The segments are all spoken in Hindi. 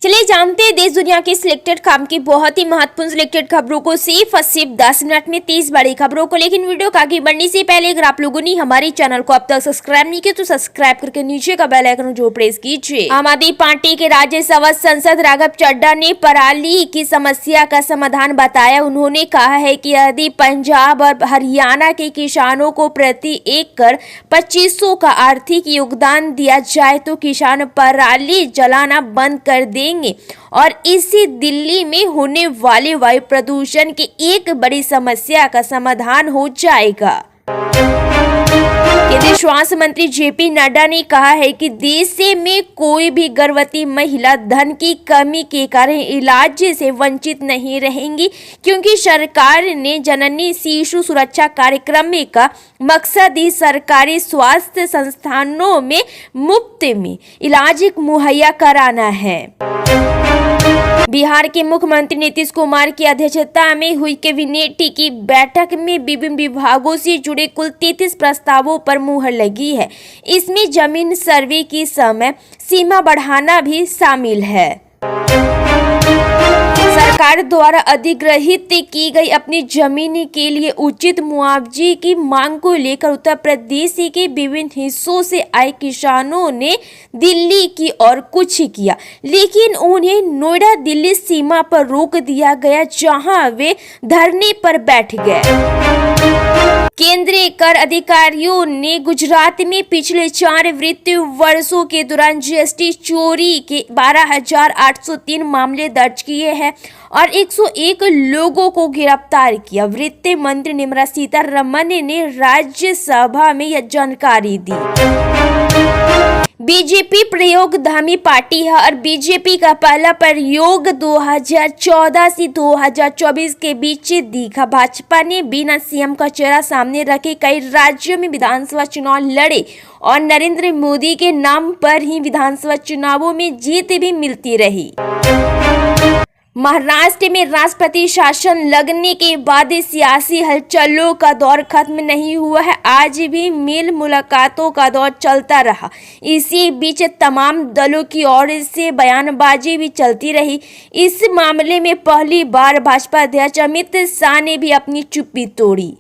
चलिए जानते हैं देश दुनिया की सिलेक्टेड काम की बहुत ही महत्वपूर्ण सिलेक्टेड खबरों को सिर्फ 10 मिनट में 30 बड़ी खबरों को। लेकिन वीडियो को आगे बढ़ने से पहले अगर आप लोगों ने हमारे चैनल को अब तक सब्सक्राइब नहीं किया तो सब्सक्राइब करके नीचे का बेल आइकन जो प्रेस कीजिए। आम आदमी पार्टी के राज्यसभा सांसद राघव चड्ढा ने पराली की समस्या का समाधान बताया। उन्होंने कहा है कि यदि पंजाब और हरियाणा के किसानों को प्रति एकड़ 2500 का आर्थिक योगदान दिया जाए तो किसान पराली जलाना बंद कर देंगे और इससे दिल्ली में होने वाले वायु प्रदूषण की एक बड़ी समस्या का समाधान हो जाएगा। केंद्रीय स्वास्थ्य मंत्री जेपी नड्डा ने कहा है कि देश में कोई भी गर्भवती महिला धन की कमी के कारण इलाज से वंचित नहीं रहेंगी, क्योंकि सरकार ने जननी शिशु सुरक्षा कार्यक्रम का मकसद ही सरकारी स्वास्थ्य संस्थानों में मुफ्त में इलाज मुहैया कराना है। बिहार के मुख्यमंत्री नीतीश कुमार की अध्यक्षता में हुई कैबिनेट की बैठक में विभिन्न विभागों से जुड़े कुल 33 प्रस्तावों पर मुहर लगी है। इसमें जमीन सर्वे की समय सीमा बढ़ाना भी शामिल है। सरकार द्वारा अधिग्रहित की गई अपनी जमीन के लिए उचित मुआवजे की मांग को लेकर उत्तर प्रदेश के विभिन्न हिस्सों से आए किसानों ने दिल्ली की ओर कूच किया, लेकिन उन्हें नोएडा दिल्ली सीमा पर रोक दिया गया, जहां वे धरने पर बैठ गए। केंद्रीय कर अधिकारियों ने गुजरात में पिछले 4 वित्तीय वर्षों के दौरान जीएसटी चोरी के 12,803 मामले दर्ज किए हैं और 101 लोगों को गिरफ्तार किया। वित्त मंत्री निर्मला सीतारमण ने राज्यसभा में यह जानकारी दी। बीजेपी प्रयोगधर्मी पार्टी है और बीजेपी का पहला प्रयोग 2014 से 2024 के बीच दिखा। भाजपा ने बिना सीएम का चेहरा सामने रखे कई राज्यों में विधानसभा चुनाव लड़े और नरेंद्र मोदी के नाम पर ही विधानसभा चुनावों में जीत भी मिलती रही। महाराष्ट्र में राष्ट्रपति शासन लगने के बाद सियासी हलचलों का दौर खत्म नहीं हुआ है। आज भी मेल मुलाकातों का दौर चलता रहा। इसी बीच तमाम दलों की ओर से बयानबाजी भी चलती रही। इस मामले में पहली बार भाजपा अध्यक्ष अमित शाह ने भी अपनी चुप्पी तोड़ी।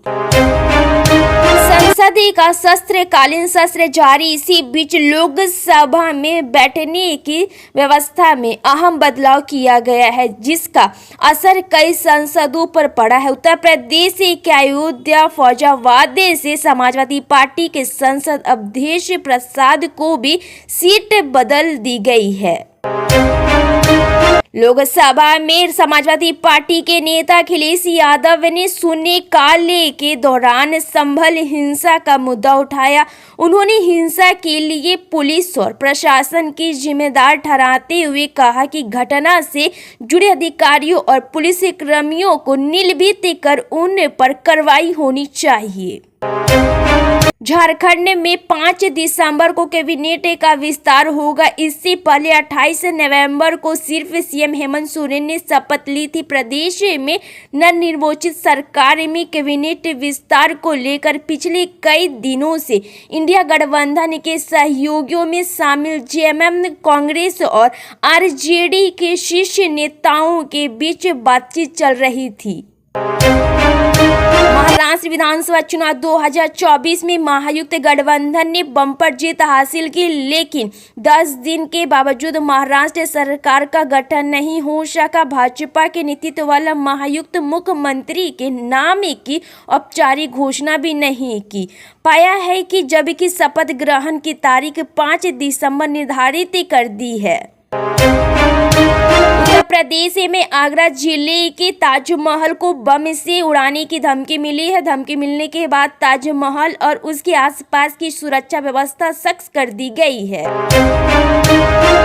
संसद का शस्त्रकालीन सत्र जारी। इसी बीच लोकसभा में बैठने की व्यवस्था में अहम बदलाव किया गया है, जिसका असर कई सांसदों पर पड़ा है। उत्तर प्रदेश के अयोध्या फैजाबाद से समाजवादी पार्टी के सांसद अवधेश प्रसाद को भी सीट बदल दी गई है। लोकसभा में समाजवादी पार्टी के नेता अखिलेश यादव ने शून्यकाल के दौरान संभल हिंसा का मुद्दा उठाया। उन्होंने हिंसा के लिए पुलिस और प्रशासन की जिम्मेदार ठहराते हुए कहा कि घटना से जुड़े अधिकारियों और पुलिस कर्मियों को निलंबित कर उन पर कार्रवाई होनी चाहिए। झारखंड में 5 दिसंबर को कैबिनेट का विस्तार होगा। इससे पहले 28 नवंबर को सिर्फ सीएम हेमंत सोरेन ने शपथ ली थी। प्रदेश में नवनिर्वाचित सरकार में कैबिनेट विस्तार को लेकर पिछले कई दिनों से इंडिया गठबंधन के सहयोगियों में शामिल जेएमएम, कांग्रेस और आरजेडी के शीर्ष नेताओं के बीच बातचीत चल रही थी। महाराष्ट्र विधानसभा चुनाव 2024 में महायुक्त गठबंधन ने बम्पर जीत हासिल की, लेकिन 10 दिन के बावजूद महाराष्ट्र सरकार का गठन नहीं हो सका। भाजपा के नेतृत्व वाला महायुक्त मुख्यमंत्री के नाम की औपचारिक घोषणा भी नहीं की पाया है कि जबकि शपथ ग्रहण की तारीख 5 दिसंबर निर्धारित कर दी है। उत्तर प्रदेश में आगरा जिले के ताजमहल को बम से उड़ाने की धमकी मिली है। धमकी मिलने के बाद ताजमहल और उसके आसपास की सुरक्षा व्यवस्था सख्त कर दी गई है।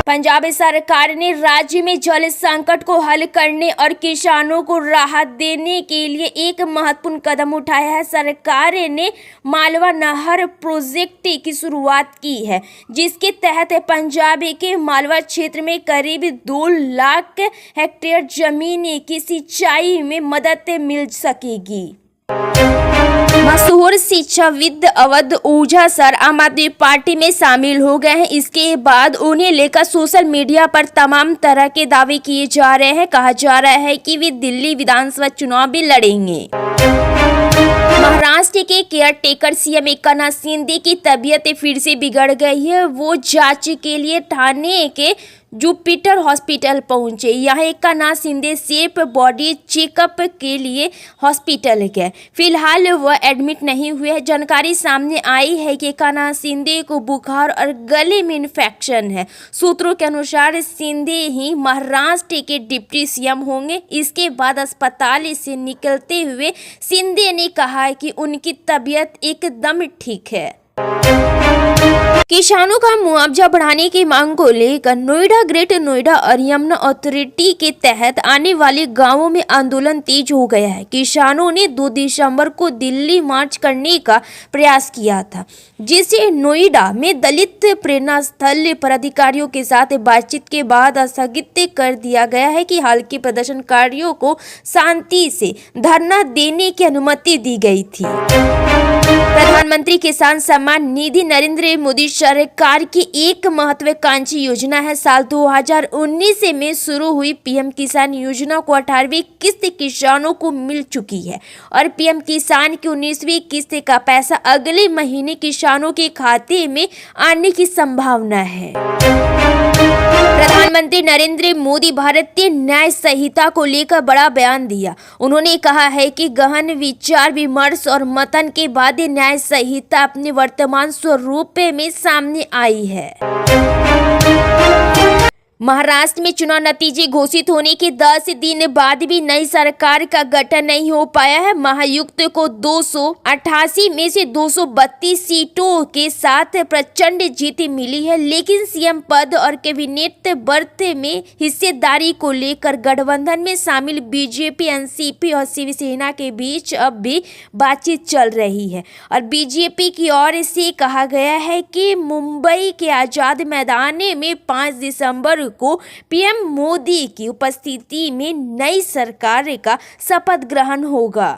पंजाब सरकार ने राज्य में जल संकट को हल करने और किसानों को राहत देने के लिए एक महत्वपूर्ण कदम उठाया है। सरकार ने मालवा नहर प्रोजेक्ट की शुरुआत की है, जिसके तहत पंजाब के मालवा क्षेत्र में करीब 2 लाख हेक्टेयर जमीन की सिंचाई में मदद मिल सकेगी। मशहूर शिक्षाविद अवध ओझा सर आम आदमी पार्टी में शामिल हो गए हैं। इसके बाद उन्हें लेकर सोशल मीडिया पर तमाम तरह के दावे किए जा रहे हैं। कहा जा रहा है कि वे दिल्ली विधानसभा चुनाव भी लड़ेंगे। महाराष्ट्र के care taker CM Eknath Shinde की तबीयत फिर से बिगड़ गई है। वो जांच के लिए ठाणे के जुपिटर हॉस्पिटल पहुंचे। यहाँ एकनाथ शिंदे सिर्फ बॉडी चेकअप के लिए हॉस्पिटल गए। फिलहाल वह एडमिट नहीं हुए हैं। जानकारी सामने आई है कि एकनाथ शिंदे को बुखार और गले में इन्फेक्शन है। सूत्रों के अनुसार शिंदे ही महाराष्ट्र के डिप्टी सीएम होंगे। इसके बाद अस्पताल से निकलते हुए शिंदे ने कहा कि उनकी तबीयत एकदम ठीक है। किसानों का मुआवजा बढ़ाने की मांग को लेकर नोएडा, ग्रेटर नोएडा और यमुना अथॉरिटी के तहत आने वाले गांवों में आंदोलन तेज हो गया है। किसानों ने 2 दिसंबर को दिल्ली मार्च करने का प्रयास किया था, जिसे नोएडा में दलित प्रेरणा स्थल पर अधिकारियों के साथ बातचीत के बाद स्थगित कर दिया गया है कि हाल के प्रदर्शनकारियों को शांति से धरना देने की अनुमति दी गई थी। प्रधानमंत्री किसान सम्मान निधि नरेंद्र मोदी सरकार की एक महत्वाकांक्षी योजना है। साल 2019 में शुरू हुई पीएम किसान योजना को 18वीं किस्त किसानों को मिल चुकी है और पीएम किसान की 19वीं किस्त का पैसा अगले महीने किसानों के खाते में आने की संभावना है। प्रधानमंत्री नरेंद्र मोदी भारतीय न्याय संहिता को लेकर बड़ा बयान दिया। उन्होंने कहा है कि गहन विचार विमर्श और मंथन के बाद न्याय संहिता अपने वर्तमान स्वरूप में सामने आई है। महाराष्ट्र में चुनाव नतीजे घोषित होने के 10 दिन बाद भी नई सरकार का गठन नहीं हो पाया है। महायुक्त को 288 में से 232 सीटों के साथ प्रचंड जीत मिली है, लेकिन सीएम पद और कैबिनेट बर्थ में हिस्सेदारी को लेकर गठबंधन में शामिल बीजेपी, एनसीपी और शिवसेना के बीच अब भी बातचीत चल रही है। और बीजेपी की ओर से कहा गया है कि मुंबई के आजाद मैदान में 5 दिसंबर को पीएम मोदी की उपस्थिति में नई सरकार का शपथ ग्रहण होगा।